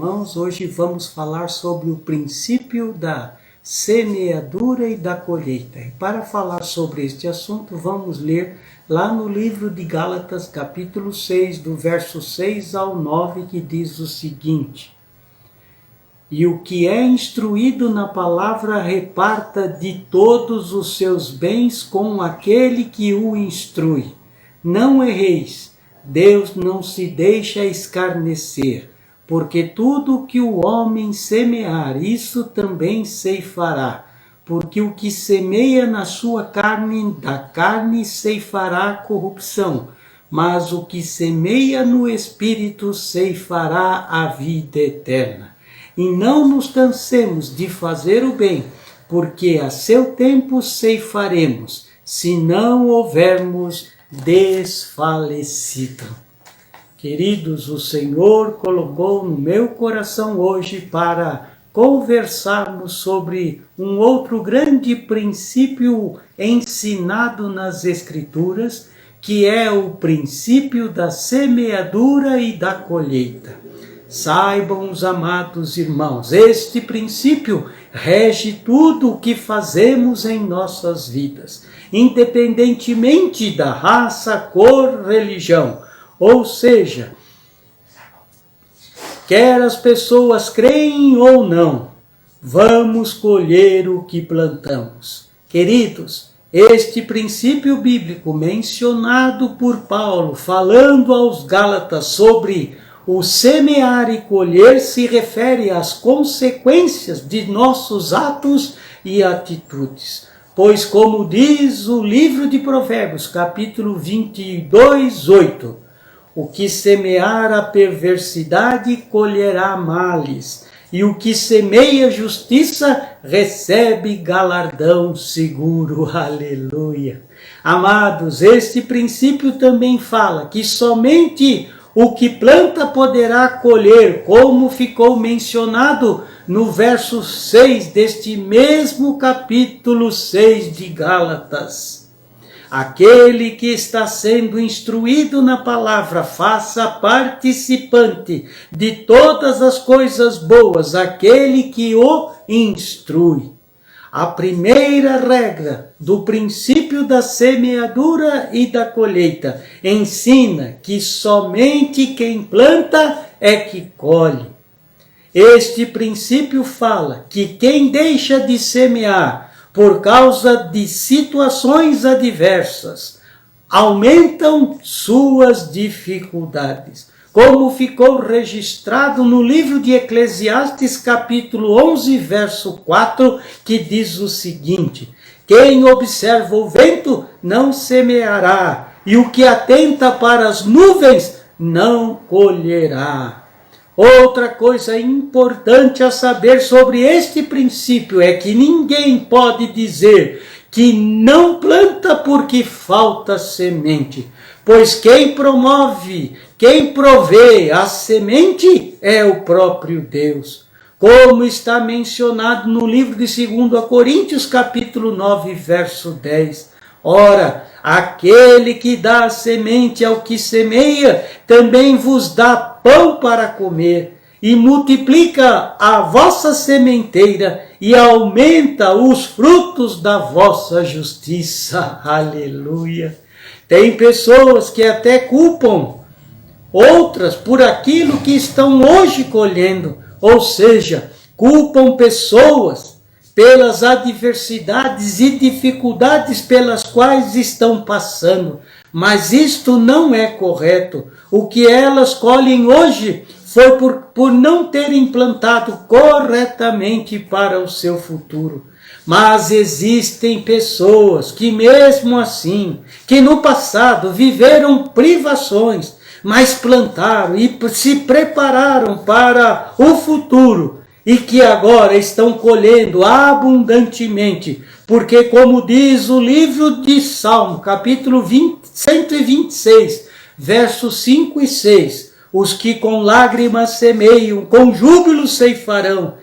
irmãos, hoje vamos falar sobre o princípio da semeadura e da colheita. E para falar sobre este assunto, vamos ler lá no livro de Gálatas, capítulo 6, do verso 6 ao 9, que diz o seguinte: E o que é instruído na palavra reparta de todos os seus bens com aquele que o instrui. Não erreis, Deus não se deixa escarnecer, porque tudo que o homem semear, isso também ceifará. Porque o que semeia na sua carne, da carne ceifará corrupção, mas o que semeia no Espírito ceifará a vida eterna. E não nos cansemos de fazer o bem, porque a seu tempo ceifaremos, se não houvermos desfalecido. Queridos, o Senhor colocou no meu coração hoje para conversarmos sobre um outro grande princípio ensinado nas Escrituras, que é o princípio da semeadura e da colheita. Saibam, os amados irmãos, este princípio rege tudo o que fazemos em nossas vidas, independentemente da raça, cor, religião. Ou seja, quer as pessoas creem ou não, vamos colher o que plantamos. Queridos, este princípio bíblico mencionado por Paulo, falando aos Gálatas sobre o semear e colher, se refere às consequências de nossos atos e atitudes. Pois, como diz o livro de Provérbios, capítulo 22, 8, o que semear a perversidade colherá males, e o que semeia justiça recebe galardão seguro. Aleluia! Amados, este princípio também fala que somente o que planta poderá colher, como ficou mencionado no verso 6 deste mesmo capítulo 6 de Gálatas. Aquele que está sendo instruído na palavra, faça participante de todas as coisas boas, aquele que o instrui. A primeira regra do princípio da semeadura e da colheita ensina que somente quem planta é que colhe. Este princípio fala que quem deixa de semear por causa de situações adversas, aumentam suas dificuldades. Como ficou registrado no livro de Eclesiastes, capítulo 11, verso 4, que diz o seguinte: quem observa o vento não semeará, e o que atenta para as nuvens não colherá. Outra coisa importante a saber sobre este princípio é que ninguém pode dizer que não planta porque falta semente, pois quem promove, quem provê a semente é o próprio Deus. Como está mencionado no livro de 2 Coríntios, capítulo 9, verso 10. Ora, aquele que dá a semente ao que semeia, também vos dá pão para comer, e multiplica a vossa sementeira, e aumenta os frutos da vossa justiça. Aleluia! Tem pessoas que até culpam outras por aquilo que estão hoje colhendo, ou seja, culpam pessoas pelas adversidades e dificuldades pelas quais estão passando. Mas isto não é correto. O que elas colhem hoje foi por não terem plantado corretamente para o seu futuro. Mas existem pessoas que mesmo assim, que no passado viveram privações, mas plantaram e se prepararam para o futuro, e que agora estão colhendo abundantemente, porque como diz o livro de Salmo, capítulo 126, versos 5 e 6, os que com lágrimas semeiam, com júbilo ceifarão.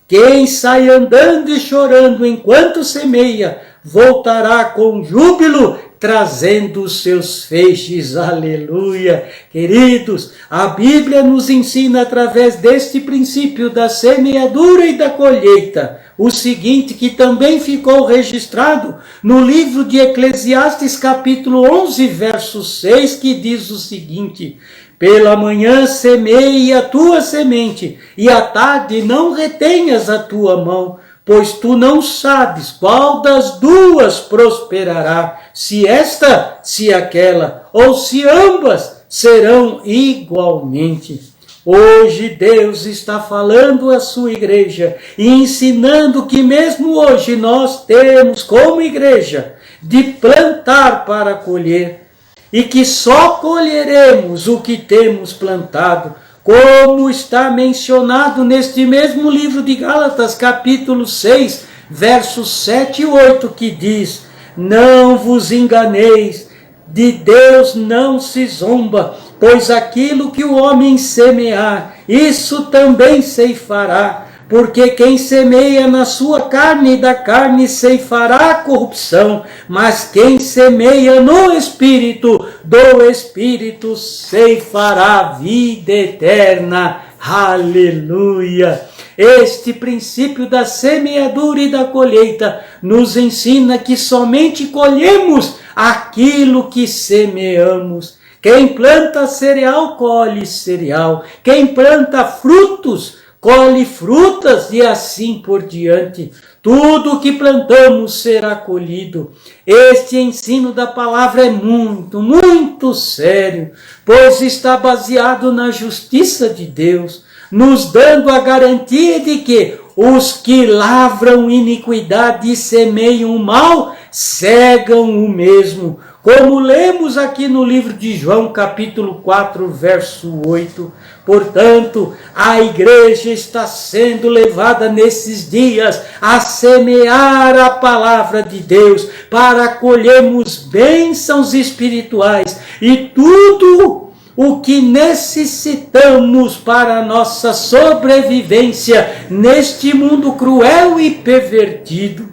Quem sai andando e chorando enquanto semeia, voltará com júbilo, trazendo os seus feixes. Aleluia! Queridos, a Bíblia nos ensina através deste princípio da semeadura e da colheita o seguinte, que também ficou registrado no livro de Eclesiastes capítulo 11, verso 6, que diz o seguinte: pela manhã semeie a tua semente, e à tarde não retenhas a tua mão, pois tu não sabes qual das duas prosperará, se esta, se aquela, ou se ambas serão igualmente. Hoje Deus está falando à sua igreja e ensinando que mesmo hoje nós temos como igreja de plantar para colher, e que só colheremos o que temos plantado, como está mencionado neste mesmo livro de Gálatas, capítulo 6, versos 7 e 8, que diz: não vos enganeis, de Deus não se zomba, pois aquilo que o homem semear, isso também ceifará. Porque quem semeia na sua carne, da carne ceifará a corrupção, mas quem semeia no Espírito, do Espírito ceifará a vida eterna. Aleluia! Este princípio da semeadura e da colheita nos ensina que somente colhemos aquilo que semeamos. Quem planta cereal, colhe cereal. Quem planta frutos, colhe frutas, e assim por diante. Tudo o que plantamos será colhido. Este ensino da palavra é muito, muito sério, pois está baseado na justiça de Deus, nos dando a garantia de que os que lavram iniquidade e semeiam o mal, cegam o mesmo. Como lemos aqui no livro de João, capítulo 4, verso 8. Portanto, a igreja está sendo levada nesses dias a semear a palavra de Deus, para colhermos bênçãos espirituais e tudo o que necessitamos para a nossa sobrevivência neste mundo cruel e pervertido.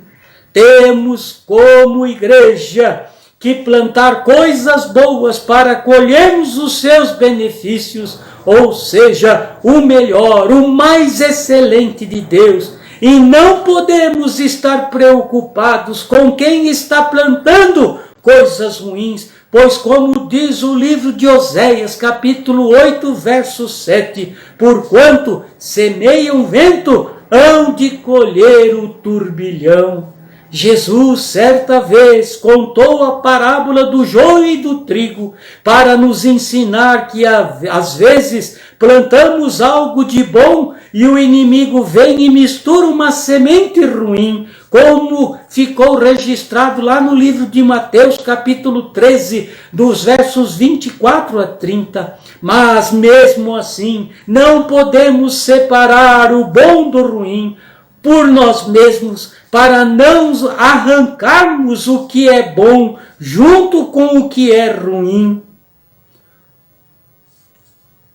Temos como igreja que plantar coisas boas para colhermos os seus benefícios, ou seja, o melhor, o mais excelente de Deus. E não podemos estar preocupados com quem está plantando coisas ruins, pois como diz o livro de Oséias, capítulo 8, verso 7, porquanto semeiam vento, hão de colher o turbilhão. Jesus, certa vez, contou a parábola do joio e do trigo para nos ensinar que, às vezes, plantamos algo de bom e o inimigo vem e mistura uma semente ruim, como ficou registrado lá no livro de Mateus, capítulo 13, dos versos 24 a 30. Mas, mesmo assim, não podemos separar o bom do ruim por nós mesmos, para não arrancarmos o que é bom junto com o que é ruim.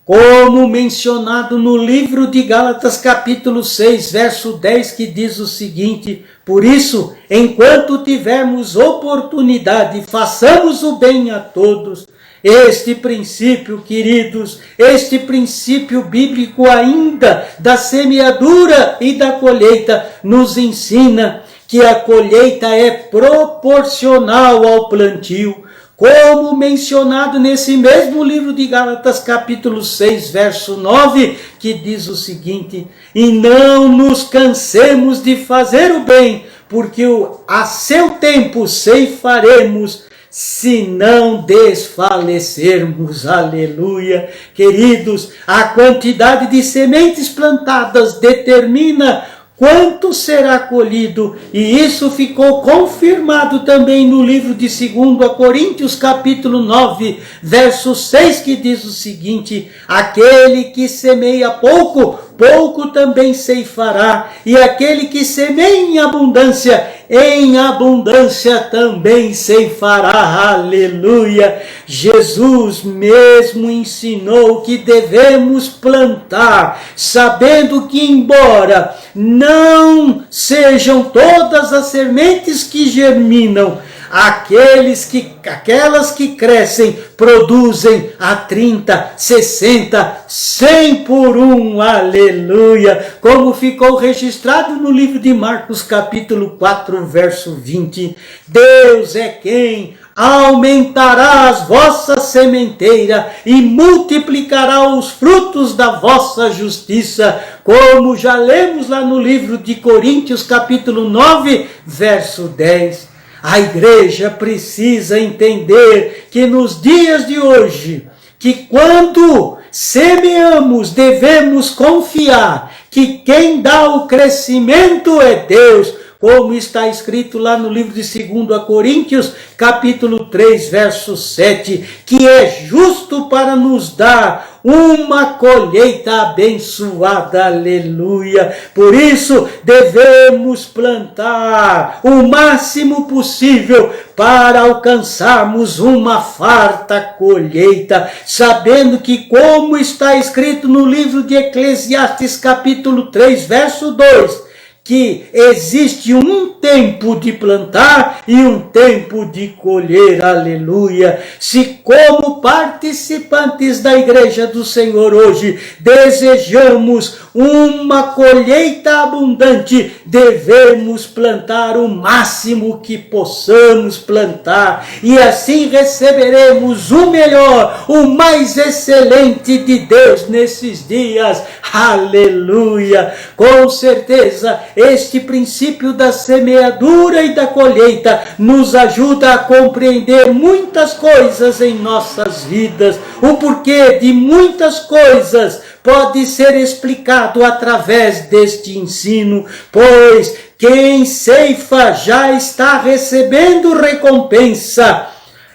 Como mencionado no livro de Gálatas, capítulo 6, verso 10, que diz o seguinte: por isso, enquanto tivermos oportunidade, façamos o bem a todos. Este princípio, queridos, este princípio bíblico ainda da semeadura e da colheita nos ensina que a colheita é proporcional ao plantio, como mencionado nesse mesmo livro de Gálatas, capítulo 6, verso 9, que diz o seguinte: e não nos cansemos de fazer o bem, porque a seu tempo ceifaremos, se não desfalecermos. Aleluia! Queridos, a quantidade de sementes plantadas determina quanto será colhido, e isso ficou confirmado também no livro de 2 Coríntios, capítulo 9, verso 6, que diz o seguinte: aquele que semeia pouco, pouco também ceifará, e aquele que semeia em abundância também ceifará. Aleluia! Jesus mesmo ensinou que devemos plantar, sabendo que embora não sejam todas as sementes que germinam, aquelas que crescem, produzem a 30, 60, 100 por um, aleluia, como ficou registrado no livro de Marcos capítulo 4, verso 20, Deus é quem aumentará as vossas sementeiras e multiplicará os frutos da vossa justiça, como já lemos lá no livro de Coríntios, capítulo 9, verso 10. A igreja precisa entender que nos dias de hoje, que quando semeamos, devemos confiar que quem dá o crescimento é Deus, como está escrito lá no livro de 2 Coríntios, capítulo 3, verso 7, que é justo para nos dar uma colheita abençoada, aleluia. Por isso, devemos plantar o máximo possível para alcançarmos uma farta colheita, sabendo que, como está escrito no livro de Eclesiastes, capítulo 3, verso 2, que existe um tempo de plantar e um tempo de colher, aleluia. Se como participantes da igreja do Senhor hoje desejamos uma colheita abundante, devemos plantar o máximo que possamos plantar, e assim receberemos o melhor, o mais excelente de Deus nesses dias, aleluia. Com certeza, este princípio da semeadura e da colheita nos ajuda a compreender muitas coisas em nossas vidas. O porquê de muitas coisas pode ser explicado através deste ensino, pois quem ceifa já está recebendo recompensa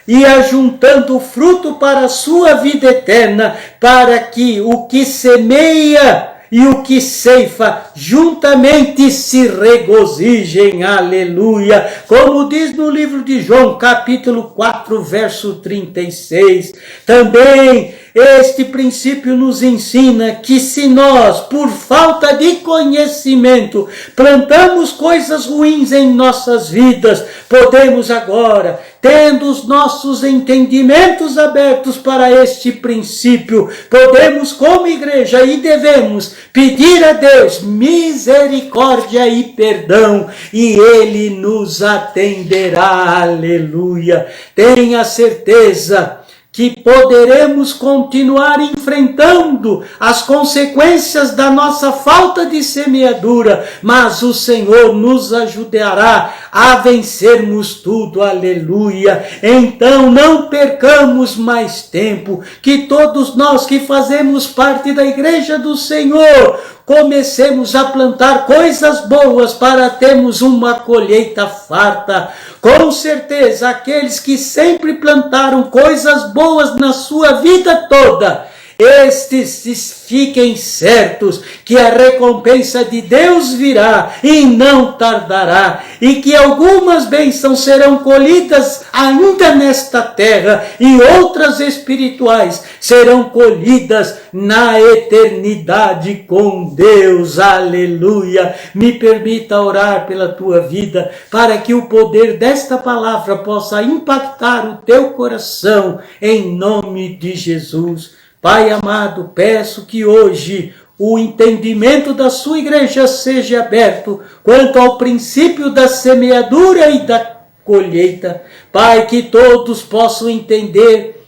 e ajuntando fruto para a sua vida eterna, para que o que semeia e o que ceifa juntamente se regozijem, aleluia. Como diz no livro de João, capítulo 4, verso 36. Também este princípio nos ensina que se nós, por falta de conhecimento, plantamos coisas ruins em nossas vidas, podemos agora, tendo os nossos entendimentos abertos para este princípio, podemos como igreja e devemos pedir a Deus misericórdia e perdão, e Ele nos atenderá, aleluia. Tenha certeza que poderemos continuar enfrentando as consequências da nossa falta de semeadura, mas o Senhor nos ajudará a vencermos tudo, aleluia. Então não percamos mais tempo, que todos nós que fazemos parte da igreja do Senhor, comecemos a plantar coisas boas para termos uma colheita farta. Com certeza, aqueles que sempre plantaram coisas boas na sua vida toda, estes fiquem certos que a recompensa de Deus virá e não tardará, e que algumas bênçãos serão colhidas ainda nesta terra e outras espirituais serão colhidas na eternidade com Deus, aleluia. Me permita orar pela tua vida, para que o poder desta palavra possa impactar o teu coração, em nome de Jesus. Pai amado, peço que hoje o entendimento da sua igreja seja aberto quanto ao princípio da semeadura e da colheita. Pai, que todos possam entender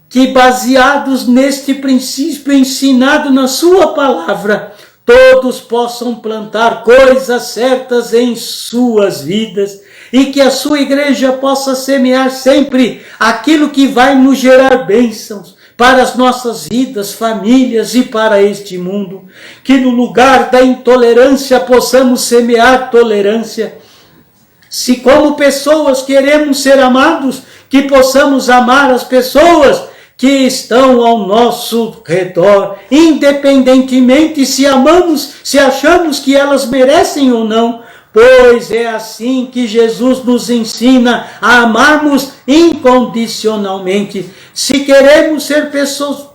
que, baseados neste princípio ensinado na sua palavra, todos possam plantar coisas certas em suas vidas, e que a sua igreja possa semear sempre aquilo que vai nos gerar bênçãos para as nossas vidas, famílias e para este mundo. Que no lugar da intolerância possamos semear tolerância. Se como pessoas queremos ser amados, que possamos amar as pessoas que estão ao nosso redor, independentemente se amamos, se achamos que elas merecem ou não, pois é assim que Jesus nos ensina a amarmos incondicionalmente. Se queremos ser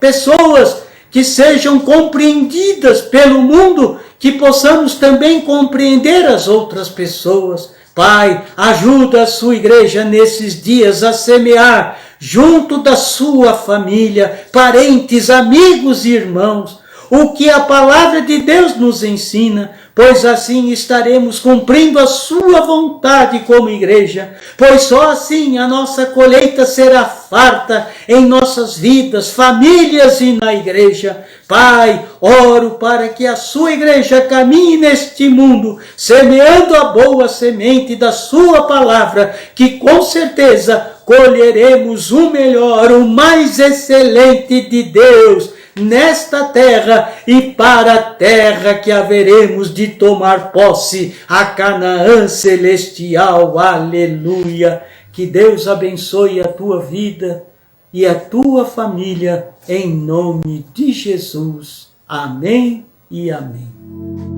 pessoas que sejam compreendidas pelo mundo, que possamos também compreender as outras pessoas. Pai, ajuda a sua igreja nesses dias a semear, junto da sua família, parentes, amigos e irmãos, o que a palavra de Deus nos ensina, pois assim estaremos cumprindo a sua vontade como igreja, pois só assim a nossa colheita será farta em nossas vidas, famílias e na igreja. Pai, oro para que a sua igreja caminhe neste mundo, semeando a boa semente da sua palavra, que com certeza colheremos o melhor, o mais excelente de Deus, nesta terra e para a terra que haveremos de tomar posse, a Canaã celestial. Aleluia! Que Deus abençoe a tua vida e a tua família, em nome de Jesus. Amém e amém.